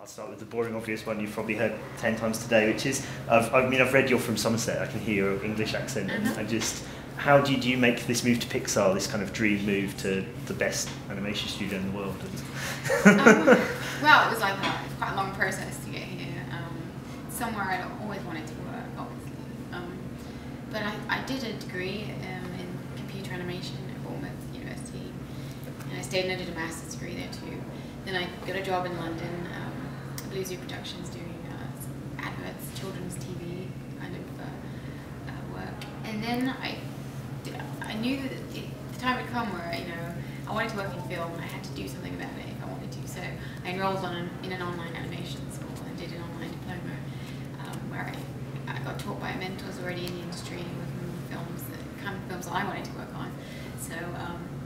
I'll start with the boring, obvious one you've probably heard 10 times today, which is, I've read you're from Somerset, I can hear your English accent, and just, how did you make this move to Pixar, this kind of dream move to the best animation studio in the world? Well, it was like quite a long process to get here. Somewhere I'd always wanted to work, obviously. But I did a degree in computer animation at Bournemouth University, and I stayed and I did a master's degree there too. Then I got a job in London, Blue Zoo Productions, doing adverts, children's TV kind of work. And then I knew that the time had come where I wanted to work in film and I had to do something about it if I wanted to. So I enrolled in an online animation school and did an online diploma where I got taught by mentors already in the industry working on films, the kind of films that I wanted to work on. So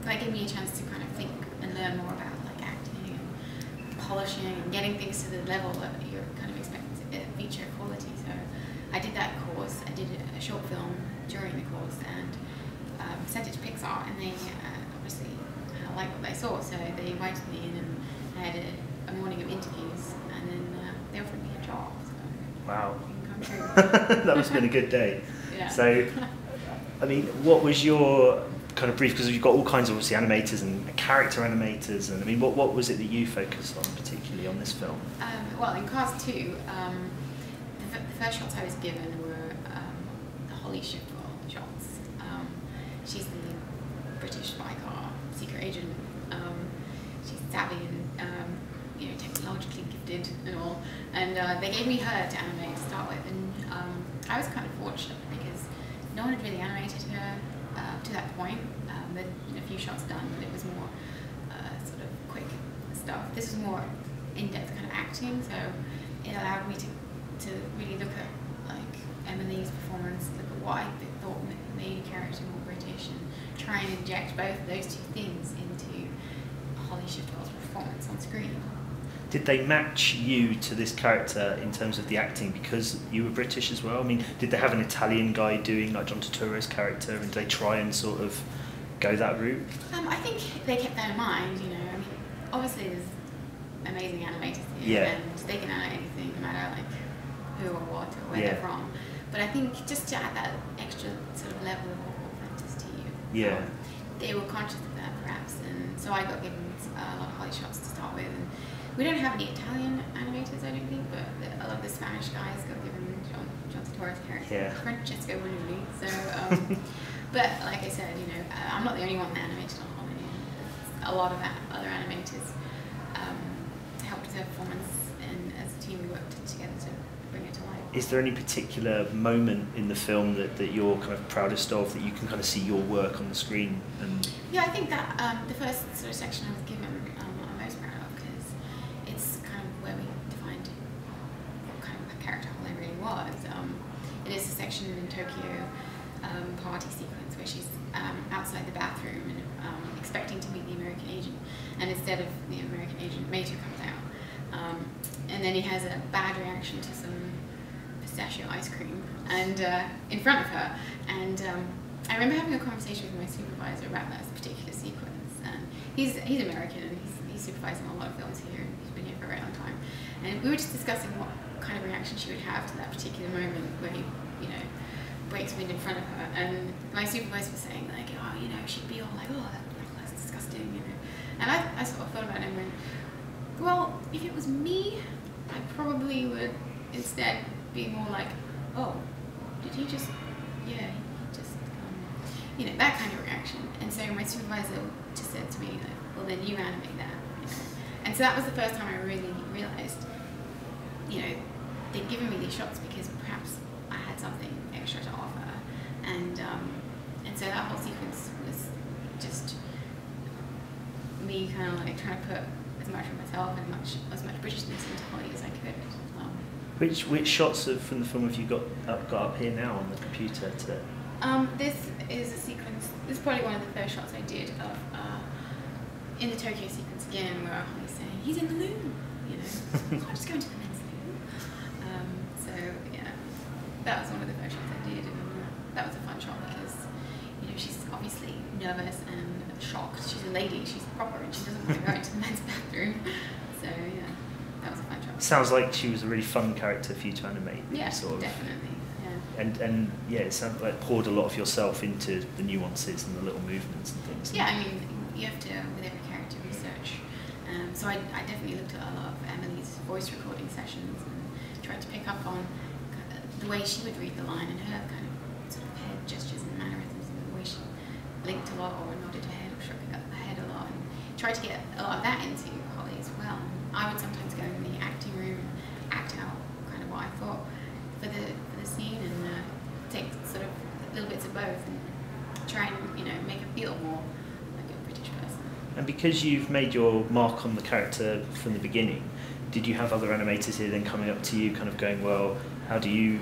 that gave me a chance to kind of think and learn more about acting and polishing and getting things to the level that you're kind of expecting to feature quality. So I did that course. I did a short film during the course and sent it to Pixar, and they obviously liked what they saw, so they invited me in and I had a morning of interviews, and then they offered me a job. So wow. Come true. That must have been a good day. Yeah. So, I mean, what was your kind of brief, because you've got all kinds of obviously animators and character animators, and I mean, what was it that you focused on particularly on this film? Well, in Cars 2, the first shots I was given were the Holly Shipwell shots. She's the British Vicar secret agent. She's savvy and technologically gifted and all. And they gave me her to animate to start with, and I was kind of fortunate because no one had really animated her to that point. There'd been a few shots done, but it was more sort of quick stuff. This was more in-depth kind of acting, so it allowed me to really look at Emily's performance, look at what I thought made a character more British, and try and inject both of those two things into Holly Shipwell's performance on screen. Did they match you to this character in terms of the acting because you were British as well? I mean, did they have an Italian guy doing like John Turturro's character, and did they try and sort of go that route? I think they kept that in mind, I mean, obviously there's amazing animators here, and they can animate anything, no matter who or what or where they're from. But I think just to add that extra sort of level of authenticity, they were conscious of that perhaps, and so I got given a lot of Holly shots to start with. And we don't have any Italian animators, I don't think, but a lot of the Spanish guys got given John Turturro's character, Francesco Bonulli. So, but like I said, I'm not the only one that animated on Holly. A lot of other animators helped with her performance, and as a team we worked together to bring it to life. Is there any particular moment in the film that you're kind of proudest of, that you can kind of see your work on the screen? And yeah, I think that the first sort of section I was given, I'm most proud of, because it's kind of where we defined what kind of a character Holly really was. It is a section in Tokyo party sequence where she's outside the bathroom and expecting to meet the American agent, and instead of the American agent, Mater comes out, and then he has a bad reaction to some pistachio ice cream and in front of her, and I remember having a conversation with my supervisor about that particular sequence, and he's American and he's supervising a lot of films here, and he's been here for a very long time, and we were just discussing what kind of reaction she would have to that particular moment where he breaks wind in front of her, and my supervisor was saying she'd be all like, oh, that's disgusting, and I sort of thought about it and went, well, if it was me, I probably would instead be more like, oh, did he just, that kind of reaction. And so my supervisor just said to me, well, then you animate that, And so that was the first time I really realised, they'd given me these shots because perhaps I had something extra to offer, and so that whole sequence was just me kind of trying to put as much of myself and as much Britishness into Holly as I could. Which shots from the film have you got up here now on the computer today? This is a sequence. This is probably one of the first shots I did of in the Tokyo sequence again, where Holly's saying he's in the loo. I'm just going to the men's loo. So yeah, that was one of the first shots I did, and that was a fun shot because she's obviously nervous and shocked. She's a lady. She's proper, and she doesn't want to go into the men's bathroom. So yeah, that was a fun shot. sounds like she was a really fun character for you to animate. Yeah, sort of. definitely. Yeah. And yeah, it sounds like poured a lot of yourself into the nuances and the little movements and things. Yeah, I mean, you have to, with every character, research. So I definitely looked at a lot of Emily's voice recording sessions and tried to pick up on the way she would read the line and her kind of sort of head gestures and mannerisms and the way she blinked a lot or nodded her head or shook her head a lot, and tried to get a lot of that into Holly as well. I would sometimes go in the acting room and act out kind of what I thought for the scene and take sort of little bits of both and try and, you know, make her feel more like a British person. And because you've made your mark on the character from the beginning, did you have other animators here then coming up to you kind of going, well, how do you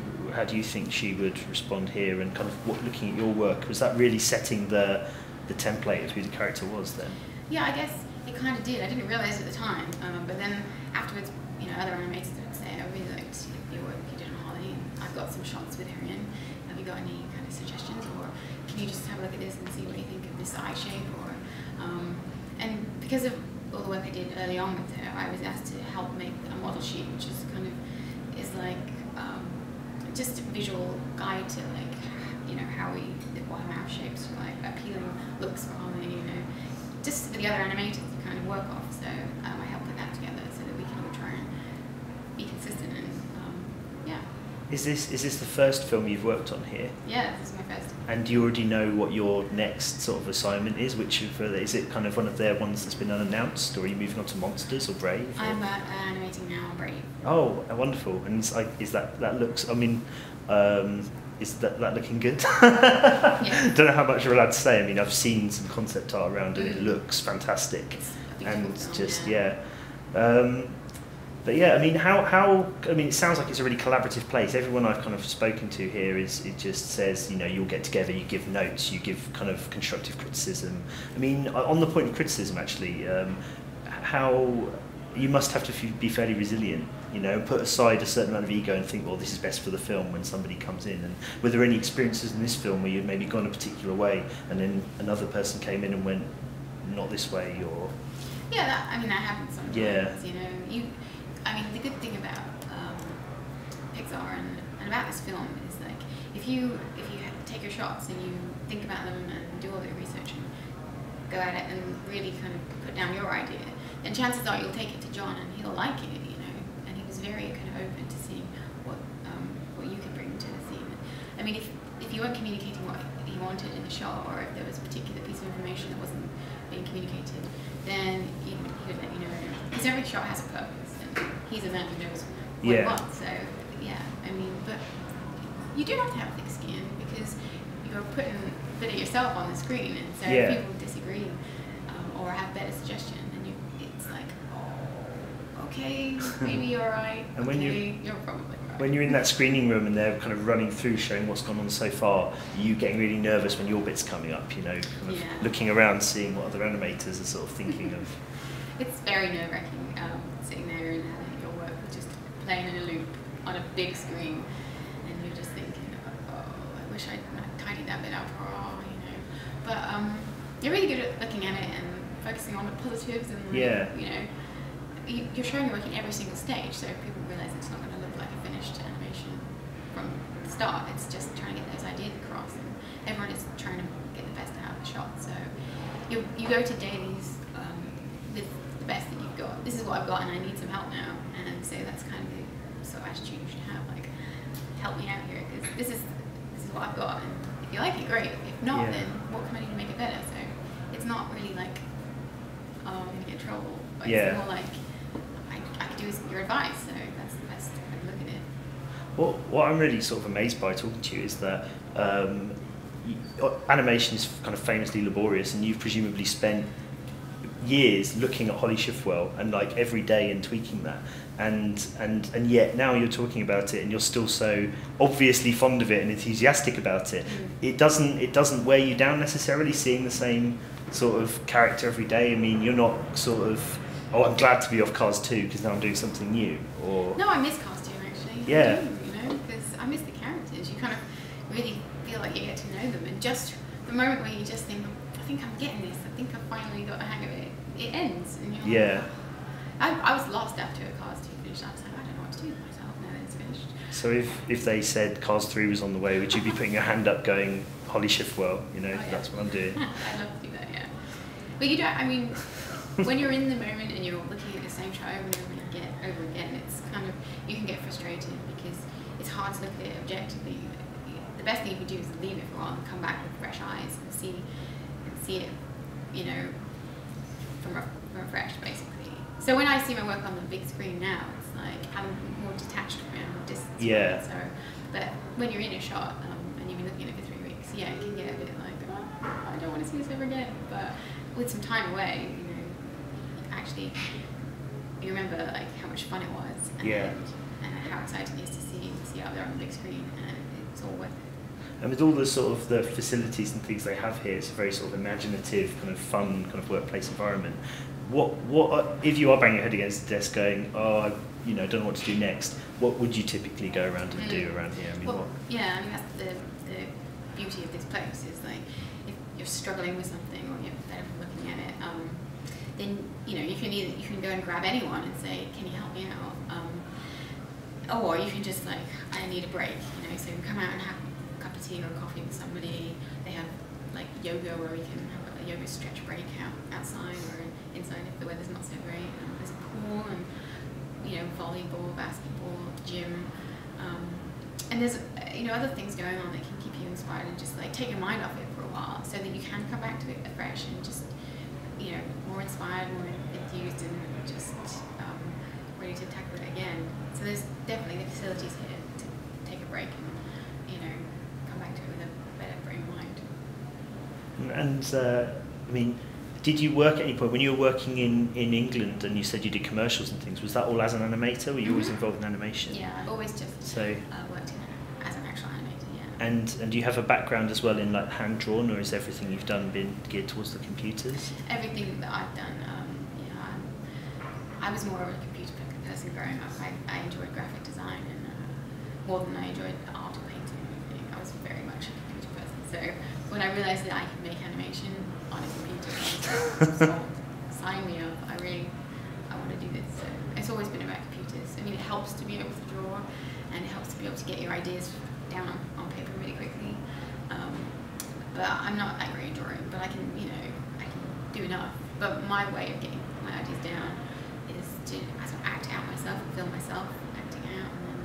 think she would respond here, and kind of looking at your work, was that really setting the template of who the character was then? Yeah, I guess it kind of did. I didn't realise at the time, but then afterwards, you know, other animators would say, I really liked your work you did on Holly, and I've got some shots with her in. Have you got any kind of suggestions, or can you just have a look at this and see what you think of this eye shape? Or and because of all the work I did early on with her, I was asked to help make a model sheet, which is kind of like just a visual guide to, like, you know, how her mouth shapes are like appealing looks for Holly, you know, just for the other animators to kind of work off. So I helped put that together so that we can all try and be consistent and yeah. Is this the first film you've worked on here? Yeah, this is my first. And do you already know what your next sort of assignment is? Is it kind of one of their ones that's been unannounced, or are you moving on to Monsters or Brave? Or? I'm animating now on Brave. Oh, wonderful! And it's like, is that looks? I mean, is that looking good? Yeah. Don't know how much you're allowed to say. I mean, I've seen some concept art around, and it looks fantastic. It's a beautiful And film, just yeah. But yeah, I mean, I mean, it sounds like it's a really collaborative place. Everyone I've kind of spoken to here it just says, you know, you'll get together, you give notes, you give kind of constructive criticism. I mean, on the point of criticism, actually, how you must have to be fairly resilient, you know, put aside a certain amount of ego and think, well, this is best for the film when somebody comes in. And were there any experiences in this film where you'd maybe gone a particular way and then another person came in and went, not this way, or? Yeah, that happens sometimes. Yeah. You know, I mean, the good thing about Pixar and about this film is, like, if you take your shots and you think about them and do all the research and go at it and really kind of put down your idea, then chances are you'll take it to John and he'll like it, you know. And he was very kind of open to seeing what you could bring to the scene. I mean, if you weren't communicating what he wanted in the shot, or if there was a particular piece of information that wasn't being communicated, then he would let you know. Because every shot has a purpose. He's a man who knows what he wants, so yeah, I mean, but you do have to have thick skin because you're putting a bit of yourself on the screen, and so if people disagree or have better suggestion, then it's like, oh, okay, maybe you're right, And okay, you're probably right. When you're in that screening room and they're kind of running through showing what's gone on so far, you getting really nervous when your bit's coming up, you know, kind of looking around, seeing what other animators are sort of thinking of. It's very nerve-wracking sitting there and having your work just playing in a loop on a big screen, and you're just thinking, oh, I wish I'd tidied that bit up, or you know. But you're really good at looking at it and focusing on the positives, and like, you know, you're showing your work in every single stage, so people realise it's not going to look like a finished animation from the start. It's just trying to get those ideas across, and everyone is trying to get the best out of the shot. So you go to dailies with the best that you've got. This is what I've got and I need some help now, and so that's kind of the sort of attitude you should have, like, help me out here because this is what I've got, and if you like it, great. If not, then what can I do to make it better? So it's not really like, oh, I'm going to get in trouble, but it's more like I could do your advice, so that's the best way to look at it. What I'm really sort of amazed by talking to you is that animation is kind of famously laborious, and you've presumably spent years looking at Holly Shifwell and like every day and tweaking that, and yet now you're talking about it and you're still so obviously fond of it and enthusiastic about it. It doesn't wear you down necessarily seeing the same sort of character every day. I mean, you're not sort of, oh, I'm glad to be off Cars 2 because now I'm doing something new, or no, I miss Cars 2 actually. Yeah. I do, you know, because I miss the characters. You kind of really feel like you get to know them, and just the moment where you just think, I think I'm getting this, I think I've finally got the hang of it, it ends, and you're like, I was lost after Cars 2 finished. I was like, I So if they said Cars 3 was on the way, would you be putting your hand up going, Holly Shiftwell, you know, that's what I'm doing? I'd love to do that, yeah. But you don't, I mean, when you're in the moment and you're looking at the same shot over again, it's kind of, you can get frustrated because it's hard to look at it objectively. The best thing you can do is leave it for a while and come back with fresh eyes and see it, you know, from refreshed, basically. So when I see my work on the big screen now, it's like I'm more detached from it, more distant. Yeah. So, but when you're in a shot and you've been looking at it for 3 weeks, yeah, it can get a bit like, oh, I don't want to see this ever again. But with some time away, you know, actually, you remember like how much fun it was, and how exciting it is to see it out there on the big screen, and it's all worth it. And with all the sort of the facilities and things they have here, it's a very sort of imaginative, kind of fun kind of workplace environment. What if you are banging your head against the desk going, oh, I don't know what to do next, what would you typically go around and do around here? I mean, well, yeah, I mean, that's the beauty of this place is like, if you're struggling with something or you're better looking at it, then, you know, you can go and grab anyone and say, can you help me out? Or you can just like, I need a break, you know, so you can come out and have a cup of tea or coffee with somebody. They have like yoga where we can have a yoga stretch break outside or inside if the weather's not so great. There's a pool and, you know, volleyball, basketball, gym, and there's, you know, other things going on that can keep you inspired and just like take your mind off it for a while so that you can come back to it fresh and just, you know, more inspired, more enthused, and just ready to tackle it again. So there's definitely the facilities here to take a break and, you know, come back to it with a better frame of mind. And I mean, did you work at any point when you were working in England and you said you did commercials and things? Was that all as an animator? Were you always involved in animation? Yeah, I've always just worked as an actual animator. Yeah. And do you have a background as well in like hand drawn, or is everything you've done been geared towards the computers? Everything that I've done, I was more of a computer person growing up. I enjoyed graphic design and more than I enjoyed art or painting or anything. I was very much a computer person. So when I realised that I could make animation on a computer, I was sold. Sign me up. I want to do this. So it's always been about computers. I mean, it helps to be able to draw, and it helps to be able to get your ideas down on paper really quickly. But I'm not that great at drawing, but I can do enough. But my way of getting my ideas down is to sort of act out myself and film myself acting out, and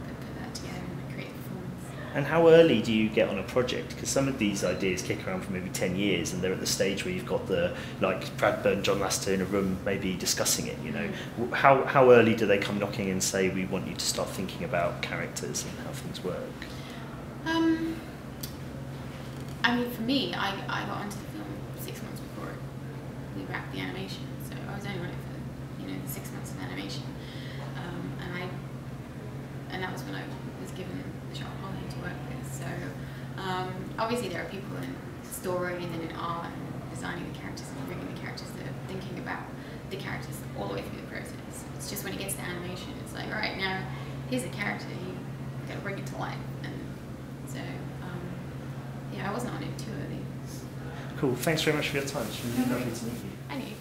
then put that together and create a performance. And how early do you get on a project? Because some of these ideas kick around for maybe 10 years and they're at the stage where you've got like Brad Bird and John Lasseter in a room maybe discussing it, you know. How early do they come knocking and say, we want you to start thinking about characters and how things work? I mean, for me, I got into the film 6 months before we wrapped the animation, so I was only on it for, you know, 6 months of animation, and that was when I was given the shot of Holly to work with. So obviously there are people in story and then in art and designing the characters and bringing the characters that are thinking about the characters all the way through the process. It's just when it gets to animation, it's like, all right, now here's a character, you got to bring it to life. And so yeah, I wasn't on it too early. Cool. Thanks very much for your time. It's really lovely to meet you. I knew.